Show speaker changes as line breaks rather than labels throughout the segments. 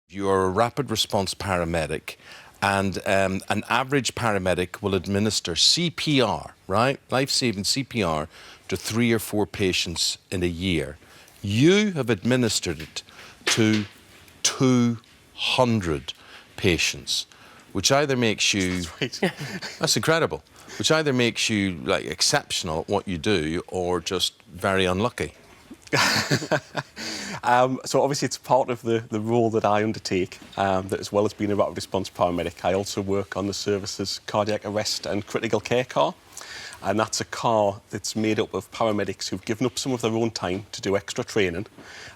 You're a rapid response paramedic, and an average paramedic will administer CPR, right? Life-saving CPR to 3 or 4 patients in a year. You have administered it to 200 patients, which either makes you... That's incredible. Which either makes you, like, exceptional at what you do or just very unlucky.
So obviously it's part of the role that I undertake, that as well as being a rapid response paramedic, I also work on the service's cardiac arrest and critical care car. And that's a car that's made up of paramedics who've given up some of their own time to do extra training,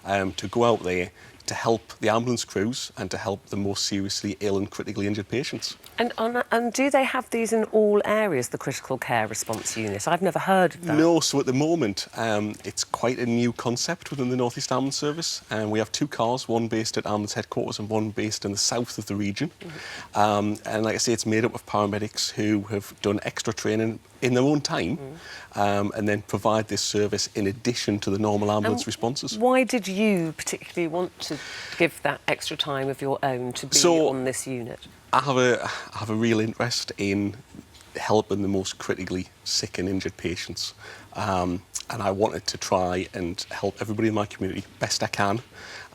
to go out there to help the ambulance crews and to help the most seriously ill and critically injured patients.
And do they have these in all areas, the critical care response unit? I've never heard of that.
No, so at the moment, it's quite a new concept within the North East Ambulance Service. We have 2 cars, one based at ambulance headquarters and one based in the south of the region. And like I say, it's made up of paramedics who have done extra training in their own time, and then provide this service in addition to the normal ambulance responses.
Why did you particularly want to give that extra time of your own to be on this unit?
I have a real interest in helping the most critically sick and injured patients, and I wanted to try and help everybody in my community best I can.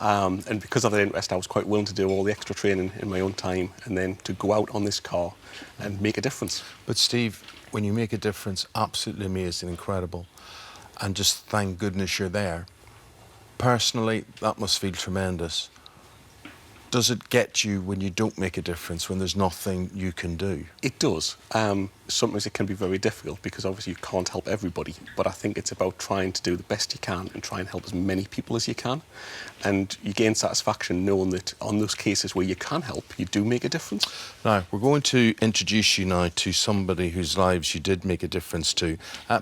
And because of that interest, I was quite willing to do all the extra training in my own time and then to go out on this car and make a difference.
But Steve, when you make a difference, absolutely amazing, incredible, and just thank goodness you're there. Personally, that must feel tremendous. Does it get you when you don't make a difference, when there's nothing you can do?
It does. Sometimes it can be very difficult because obviously you can't help everybody, but I think it's about trying to do the best you can and try and help as many people as you can. And you gain satisfaction knowing that on those cases where you can help, you do make a difference.
Now, we're going to introduce you now to somebody whose lives you did make a difference to.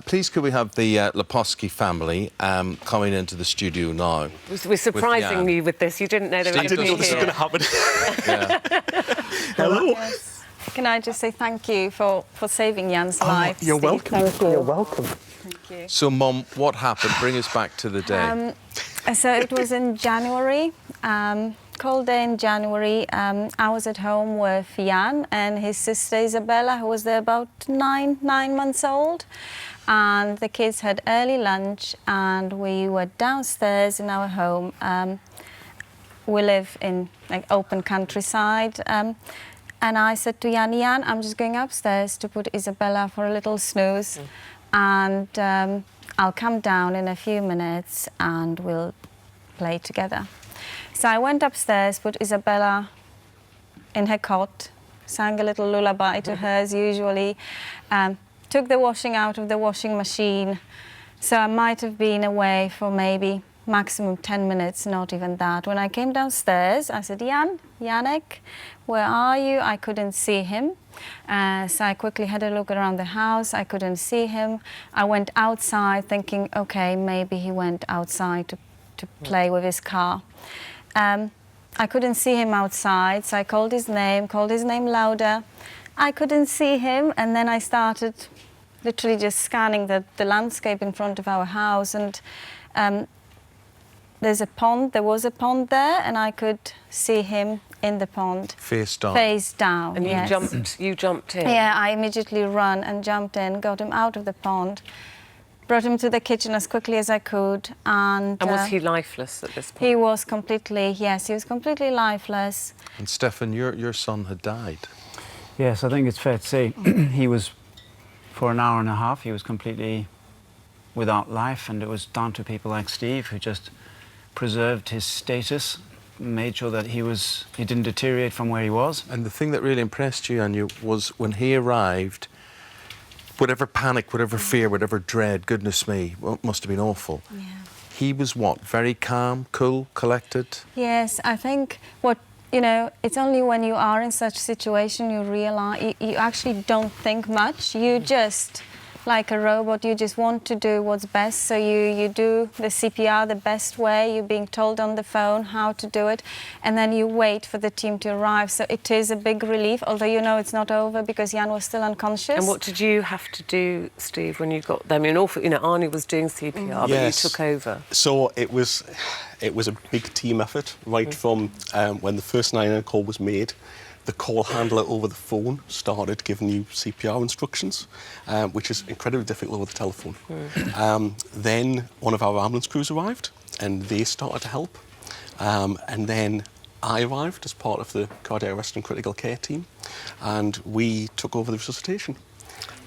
Please, could we have the Leposki family coming into the studio now?
We're surprising you with this. You didn't know they were going to be here.
This was going to happen.
Yeah.
Hello.
Yes. Can I just say thank you for saving Jan's life?
You're
Steve?
welcome.
Thank you.
You're welcome.
Thank you.
So, Mum, what happened? Bring us back to the day.
So it was in January, cold day in January. I was at home with Jan and his sister Isabella, who was there about nine months old. And the kids had early lunch and we were downstairs in our home. We live in like open countryside. And I said to Jan, I'm just going upstairs to put Isabella for a little snooze. And I'll come down in a few minutes and we'll play together. So I went upstairs, put Isabella in her cot, sang a little lullaby to her as usually, took the washing out of the washing machine. So I might have been away for maybe maximum 10 minutes, not even that. When I came downstairs, I said, Janek, where are you? I couldn't see him. So I quickly had a look around the house. I couldn't see him. I went outside thinking, okay, maybe he went outside to play with his car. I couldn't see him outside, so I called his name louder. I couldn't see him, and then I started literally just scanning the landscape in front of our house, and there was a pond there, and I could see him in the pond.
Face down.
Face down,
And
yes.
you jumped in?
Yeah, I immediately ran and jumped in, got him out of the pond, brought him to the kitchen as quickly as I could, and...
And was he lifeless at this point?
He was completely lifeless.
And Stefan, your son had died.
Yes, I think it's fair to say he was, for an hour and a half, he was completely without life, and it was down to people like Steve who just preserved his status, made sure that he didn't deteriorate from where he was.
And the thing that really impressed you, Anya, was when he arrived, whatever panic, whatever fear, whatever dread, goodness me, well, it must have been awful.
Yeah.
He was what? Very calm, cool, collected?
Yes, I think it's only when you are in such a situation you realise, you actually don't think much. You just like a robot. You just want to do what's best, so you do the CPR the best way. You're being told on the phone how to do it, and then you wait for the team to arrive. So it is a big relief, although you know it's not over because Jan was still unconscious.
And what did you have to do, Steve, when you got there? I mean, Arnie was doing CPR, but you took over.
So it was a big team effort, right from when the first 911 call was made. The call handler over the phone started giving you CPR instructions, which is incredibly difficult over the telephone. Then one of our ambulance crews arrived and they started to help. And then I arrived as part of the cardiac arrest and critical care team, and we took over the resuscitation.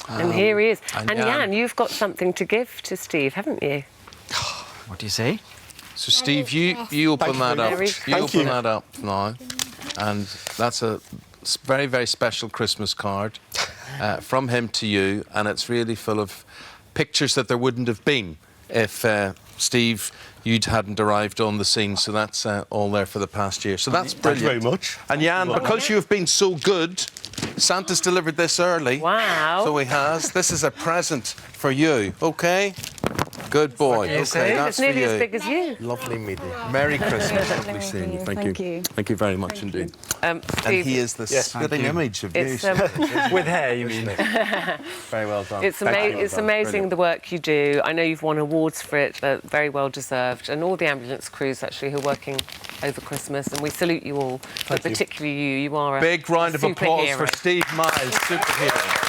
And here he is. And
Jan,
Jan, you've got something to give to Steve, haven't you?
What do you say?
So, Steve, you open that up. You open that up now. And that's a very, very special Christmas card from him to you. And it's really full of pictures that there wouldn't have been if, Steve, you hadn't arrived on the scene. So that's all there for the past year. So that's brilliant.
Thank you very much.
And Jan, because you've been so good, Santa's delivered this early.
Wow.
So he has. This is a present for you, OK? Good boy. OK, that's
It's nearly
for you.
as big as you.
Lovely meeting you. Merry Christmas. Lovely seeing you. Thank you. Thank you very much indeed.
Steve,
And he is the spitting image of you.
it's,
With hair, you mean?
Very well done.
it's amazing the work you do. I know you've won awards for it, very well deserved. And all the ambulance crews, actually, who are working over Christmas. And we salute you all, but particularly you. You are a
Big round of applause
superhero.
for Steve Miles, superhero.